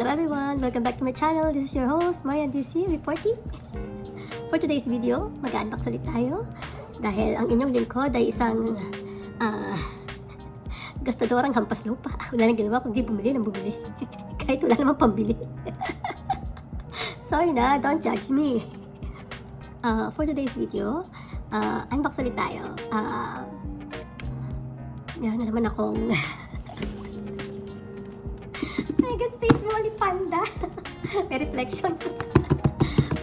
Hello everyone! Welcome back to my channel. This is your host, Marian DC, reporting. For today's video, mag-unbox ulit tayo. Dahil ang inyong lingkod ay isang gastadorang hampas lupa. Wala nang ginawa kundi bumili ng bumili. Kahit wala namang pambili. Sorry na, don't judge me. For today's video, unbox ulit tayo. Meron na naman akong Mega Space Molly Panda. May reflection.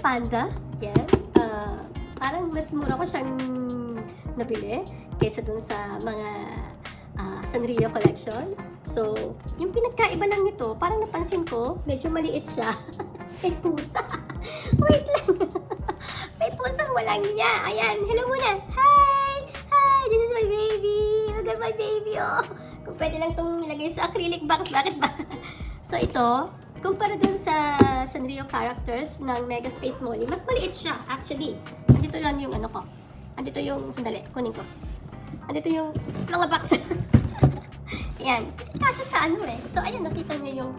Panda. Yan. Parang mas mura ko siyang nabili kaysa dun sa mga Sanrio collection. So, yung pinagkaiba lang nito, parang napansin ko, medyo maliit siya. May pusa. Wait lang. May pusang walang niya. Ayan. Hello muna. Hi! Hi! This is my baby. Look at my baby, oh. Kung pwede lang itong nilagay sa acrylic box, bakit ba? So ito, kumpara dun sa Sanrio characters ng Mega Space Molly, mas maliit siya, actually. Andito lang yung ano ko. Andito yung, sandali, kunin ko. Andito yung mga box. Ayan, kasi kasya sa ano eh. So ayan, nakita niyo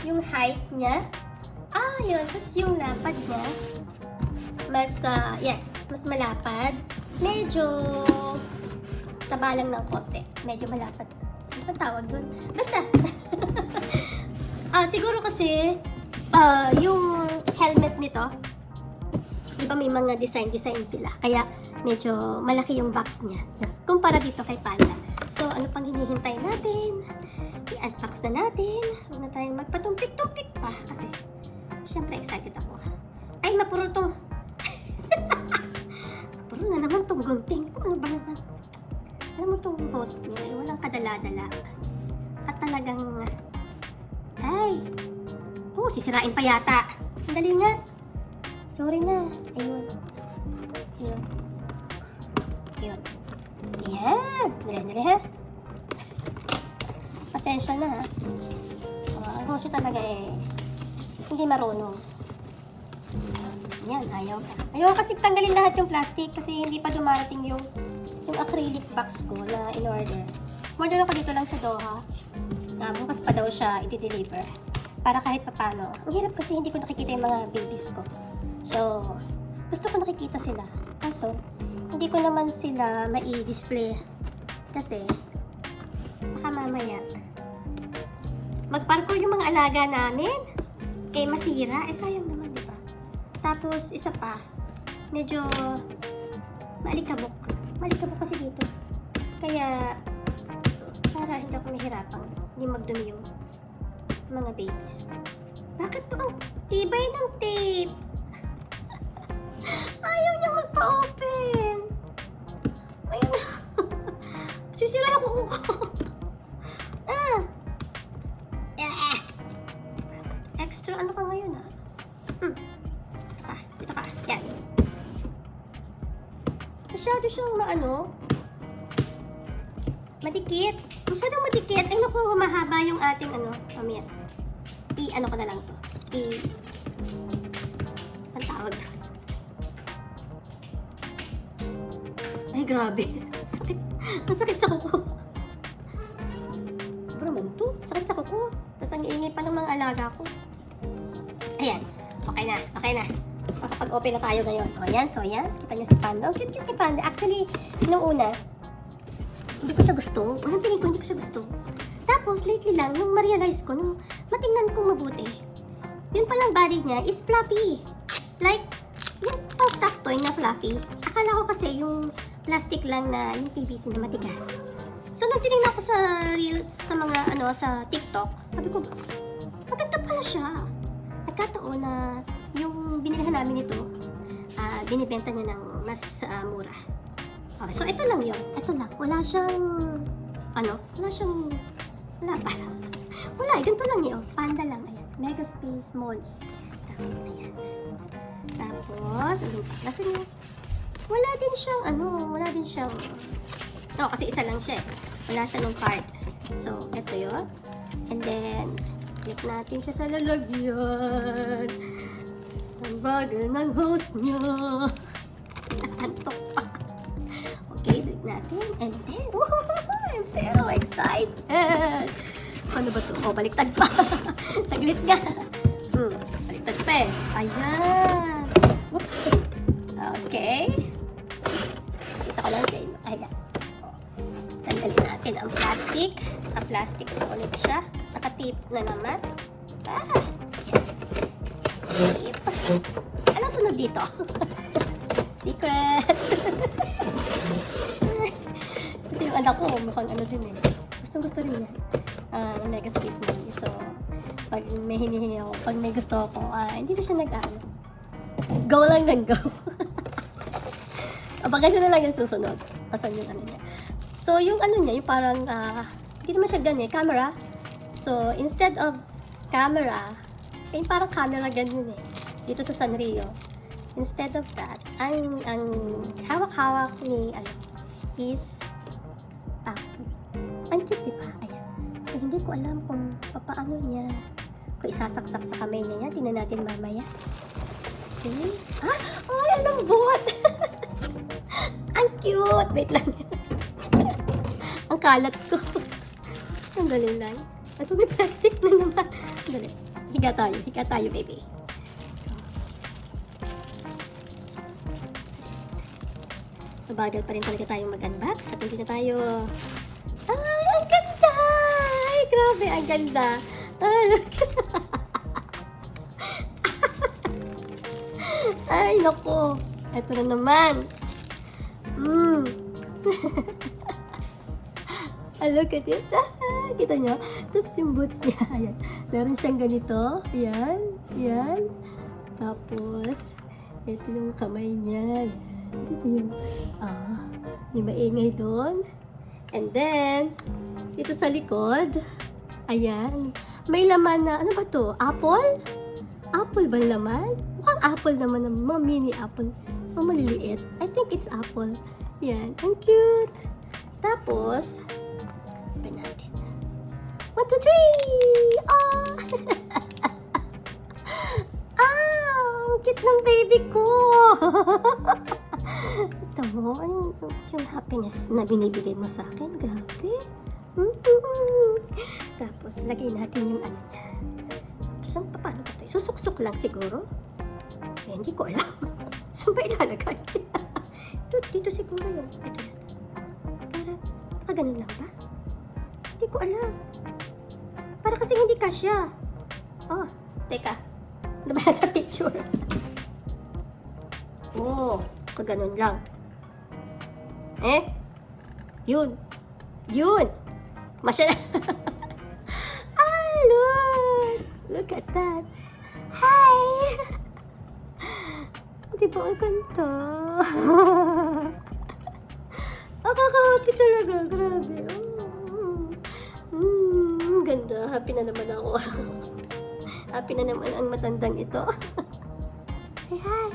yung height niya. Yun. Tapos yung lapad niya, mas, yan, mas malapad. Medyo taba lang ng konti. Medyo malapad. Ano ba tawag dun? Basta. Siguro kasi, yung helmet nito, di ba may mga design sila. Kaya, medyo malaki yung box niya. Yun. Kumpara dito kay Panda. So, ano pang hinihintay natin? I-unbox na natin. Huwag na tayong magpatumpik-tumpik pa. Kasi, syempre excited ako. Ay, mapuro tong. Mapuro na naman tong gunting. Ano ba naman? Alam mo tong host niya, walang kadala-dala. At talagang, ay, sisirain pa yata. Sandali nga. Sorry na. Ayun. Ayun. Ayun. Ayan. Dali ha. Pasensya na ha. Ang host talaga hindi marunong. Ayan, ayaw. Ayaw kasi tanggalin lahat yung plastic kasi hindi pa dumarating yung acrylic box ko na in-order. Order ako dito lang sa Doha. Bukas pa daw siya i-deliver. Para kahit papano. Ang hirap kasi hindi ko nakikita yung mga babies ko. So, gusto ko nakikita sila. Kaso, hindi ko naman sila mai-display. Kasi, baka mamaya, magparkour yung mga alaga namin. Masira. Sayang naman, diba? Tapos, isa pa, medyo maalikabok. Malikabok kasi dito. Kaya, para hindi ako mahirapan, hindi magdumi yung mga babies. Bakit pa ang tibay ng tape? Ayaw niya magpa-open. Ayun na. Sisira yung kuko ko. Extra ano ka ngayon dito ka. Yan. Masyado siyang madikit. Masyadong madikit. Ay naku, mahaba yung ating mamaya. Ano ko na lang to. Ang tawag to. Ay, grabe. Sakit. Masakit sa kuko. Pero naman to. Sakit sa kuko. Tapos ang iingay pa ng mga alaga ko. Ayan. Okay na. Okay na. Makapag-open na tayo ngayon. Ayan. So, ayan. Kita nyo si Panda. Ang cute ni Panda. Actually, nung una, hindi ko siya gusto. Unang tingin ko, hindi ko siya gusto. Tapos, lately lang, nung ma-realize ko, nung matingnan kong mabuti, yun palang body niya is fluffy. Like, yung stuffed toy na fluffy. Akala ko kasi yung plastic lang na yung PVC na matigas. So, nung tinignan ko sa reels, sa mga, sa TikTok, sabi ko, maganda pala siya. Nagkataon na yung binilihan namin ito, binibenta niya ng mas mura. Okay, so, ito lang yun. Ito lang. Wala siyang, wala pa. Wala, ganito lang yun. Panda lang. Ayan. Mega Space Molly. Tapos, ayan. Tapos, ano pa? Kaso niya, wala din siyang, kasi isa lang siya eh. Wala siya ng card. So, ito yun. And then, click natin siya sa lalagyan. Ang bagal ng host niya. Antok pa. Okay, click natin. And then, I'm so excited. Ano ba to? Oh, baliktad pa. Saglit nga. Baliktad pa eh. Ayan. Oops. Okay. Kita ko lang sa inyo. Ayan. Tanggalin natin ang plastic. Naka-plastic na ulit siya. Naka-tape na naman. Tape. Anong sunod dito? Secret. Kasi yung anak ko, mukhang ano din eh. Gusto rin yan. Mega Space Money. So, pag may hinihingi ako, pag may gusto ako, hindi na siya nag-ano. Go lang ng go. Abangan nyo na lang yung susunod. Pasan yung ano niya. So, yung ano niya, yung parang, hindi naman siya ganyan, camera. So, instead of camera, yung parang camera ganyan eh. Dito sa Sanrio. Instead of that, ang hawak-hawak ni, is, ang cute, diba? Ayan. So, hindi ko alam kung paano niya, kung isasaksak sa kamay niya yan. Tingnan natin mamaya. Okay. Ay, ang lambot! Ang cute! Wait lang. Ang kalat ko. Ang dali lang. Ito may plastic na naman. Dali. Higa tayo, baby. Mabagal pa rin talaga tayong mag-unbox. At hindi na tayo... Ay, ang ganda! Ay, grabe, ang ganda. Ay, look. Ay, naku. Ito na naman. Look at it. Kita nyo? Tapos yung boots niya. Ayan. Meron siyang ganito. Ayan. Ayan. Tapos, ito yung kamay niya. Ayan. Dito yung, yung maingay doon. And then, dito sa likod, ayan, may laman na, ano ba to? Apple? Apple ba laman? Mukhang apple naman, mga mini apple. Mga maliliit. I think it's apple. Yan, ang cute. Tapos, open natin. 1, 2, 3! Ang cute ng baby ko! Ito mo, yung happiness na binibigay mo sa akin. Grabe. Tapos, lagay natin yung ano niya. Saan pa, paano ba ito? Susuksok lang siguro. Eh, hindi ko alam. Saan ba ilalagay? Dito siguro yun. Ito yan. Para ganun lang ba? Hindi ko alam. Para kasi hindi kasya. Oh, teka. Ano ba sa picture? Oh, ganun lang. Yun. Masya na. Ay, look at that. Hi! Di ba ang kanta? Nakaka-happy talaga. Grabe. Ganda. Happy na naman ako. Happy na naman ang matandang ito. Say hi.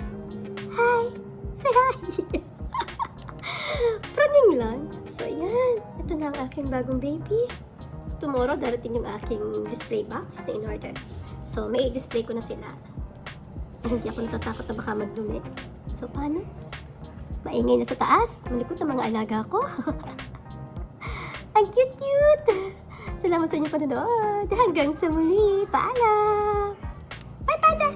Hi. Say hi. Praning lang. So, ayan. Ito na ang aking bagong baby. Tomorrow, darating yung aking display box na in-order. So, may i-display ko na sila. Hindi ako natatakot na baka magdumi. So, paano? Maingay na sa taas. Malikot ang mga alaga ko. Ang cute-cute. Salamat sa inyong panonood. Hanggang sa muli. Paalam. Bye, Panda!